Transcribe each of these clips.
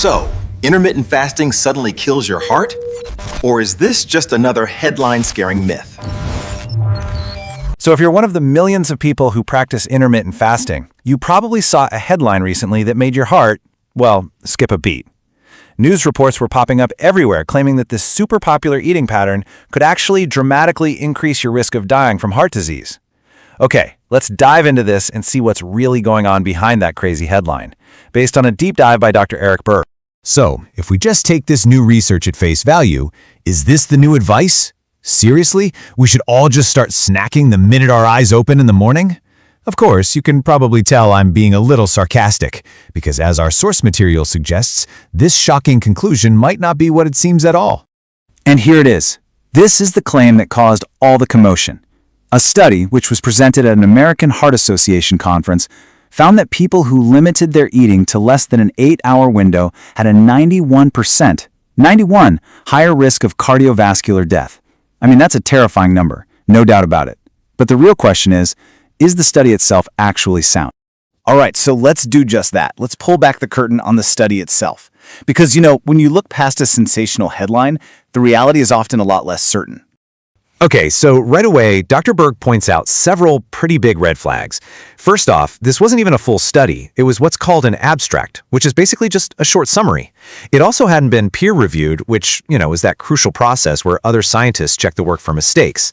So, intermittent fasting suddenly kills your heart? Or is this just another headline-scaring myth? So if you're one of the millions of people who practice intermittent fasting, you probably saw a headline recently that made your heart, well, skip a beat. News reports were popping up everywhere claiming that this super popular eating pattern could actually dramatically increase your risk of dying from heart disease. Okay, let's dive into this and see what's really going on behind that crazy headline, based on a deep dive by Dr. Eric Berg. So, if we just take this new research at face value, is this the new advice? Seriously? We should all just start snacking the minute our eyes open in the morning? Of course, you can probably tell I'm being a little sarcastic, because as our source material suggests, this shocking conclusion might not be what it seems at all. And here it is. This is the claim that caused all the commotion. A study, which was presented at an American Heart Association conference, found that people who limited their eating to less than an 8-hour window had a 91 higher risk of cardiovascular death. I mean, that's a terrifying number, no doubt about it. But the real question is the study itself actually sound? All right, so let's do just that. Let's pull back the curtain on the study itself. Because, when you look past a sensational headline, the reality is often a lot less certain. Okay, so right away, Dr. Berg points out several pretty big red flags. First off, this wasn't even a full study. It was what's called an abstract, which is basically just a short summary. It also hadn't been peer-reviewed, which, is that crucial process where other scientists check the work for mistakes.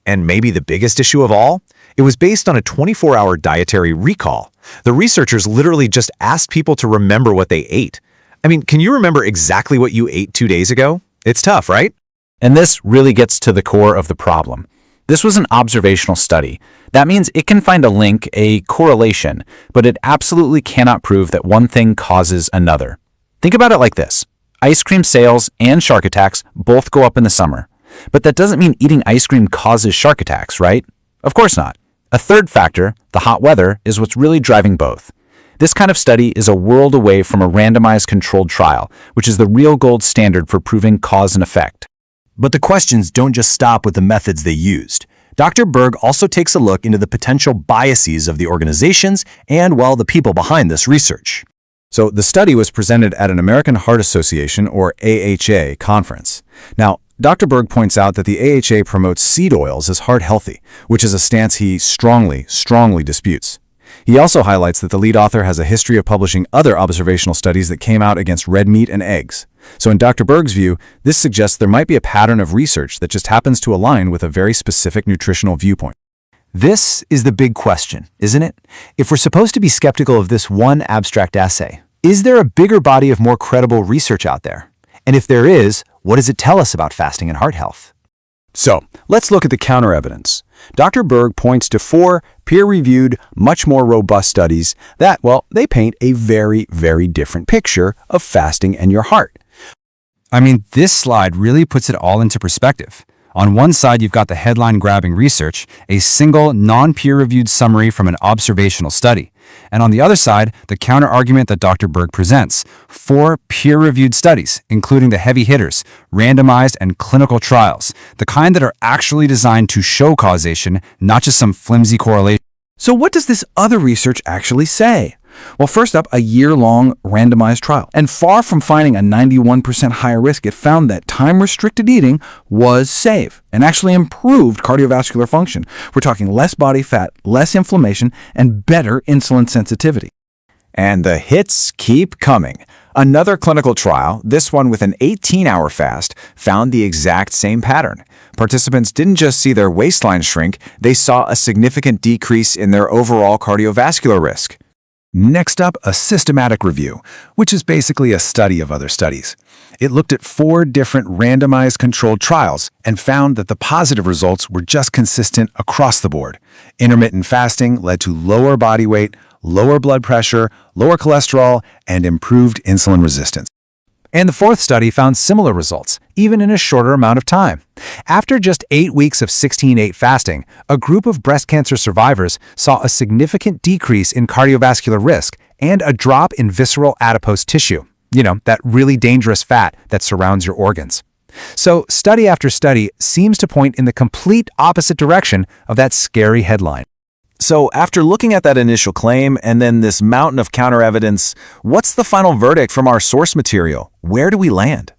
And maybe the biggest issue of all? It was based on a 24-hour dietary recall. The researchers literally just asked people to remember what they ate. I mean, can you remember exactly what you ate 2 days ago? It's tough, right? And this really gets to the core of the problem. This was an observational study. That means it can find a link, a correlation, but it absolutely cannot prove that one thing causes another. Think about it like this. Ice cream sales and shark attacks both go up in the summer. But that doesn't mean eating ice cream causes shark attacks, right? Of course not. A third factor, the hot weather, is what's really driving both. This kind of study is a world away from a randomized controlled trial, which is the real gold standard for proving cause and effect. But the questions don't just stop with the methods they used. Dr. Berg also takes a look into the potential biases of the organizations and, the people behind this research. So the study was presented at an American Heart Association, or AHA, conference. Now, Dr. Berg points out that the AHA promotes seed oils as heart healthy, which is a stance he strongly disputes. He also highlights that the lead author has a history of publishing other observational studies that came out against red meat and eggs. So in Dr. Berg's view, this suggests there might be a pattern of research that just happens to align with a very specific nutritional viewpoint. This is the big question, isn't it? If we're supposed to be skeptical of this one abstract essay, is there a bigger body of more credible research out there? And if there is, what does it tell us about fasting and heart health? So, let's look at the counter-evidence. Dr. Berg points to 4 peer-reviewed, much more robust studies that, they paint a very, very different picture of fasting and your heart. I mean, this slide really puts it all into perspective. On one side, you've got the headline-grabbing research, a single, non-peer-reviewed summary from an observational study. And on the other side, the counter-argument that Dr. Berg presents, 4 peer-reviewed studies, including the heavy hitters, randomized and clinical trials, the kind that are actually designed to show causation, not just some flimsy correlation. So what does this other research actually say? Well, first up, a year-long randomized trial. And far from finding a 91% higher risk, it found that time-restricted eating was safe and actually improved cardiovascular function. We're talking less body fat, less inflammation, and better insulin sensitivity. And the hits keep coming. Another clinical trial, this one with an 18-hour fast, found the exact same pattern. Participants didn't just see their waistline shrink, they saw a significant decrease in their overall cardiovascular risk. Next up, a systematic review, which is basically a study of other studies. It looked at 4 different randomized controlled trials and found that the positive results were just consistent across the board. Intermittent fasting led to lower body weight, lower blood pressure, lower cholesterol, and improved insulin resistance. And the 4th study found similar results, even in a shorter amount of time. After just 8 weeks of 16/8 fasting, a group of breast cancer survivors saw a significant decrease in cardiovascular risk and a drop in visceral adipose tissue, that really dangerous fat that surrounds your organs. So study after study seems to point in the complete opposite direction of that scary headline. So after looking at that initial claim and then this mountain of counter-evidence, what's the final verdict from our source material? Where do we land?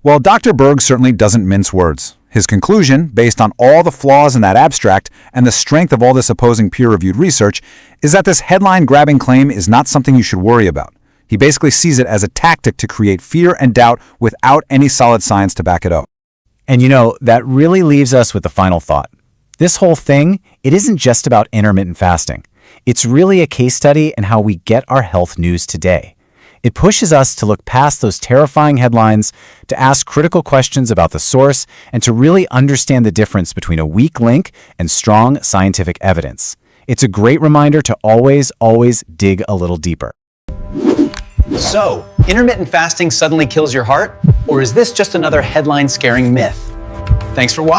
Well, Dr. Berg certainly doesn't mince words. His conclusion, based on all the flaws in that abstract and the strength of all this opposing peer-reviewed research, is that this headline-grabbing claim is not something you should worry about. He basically sees it as a tactic to create fear and doubt without any solid science to back it up. And that really leaves us with the final thought. This whole thing, it isn't just about intermittent fasting. It's really a case study in how we get our health news today. It pushes us to look past those terrifying headlines, to ask critical questions about the source, and to really understand the difference between a weak link and strong scientific evidence. It's a great reminder to always dig a little deeper. So, intermittent fasting suddenly kills your heart? Or is this just another headline-scaring myth? Thanks for watching.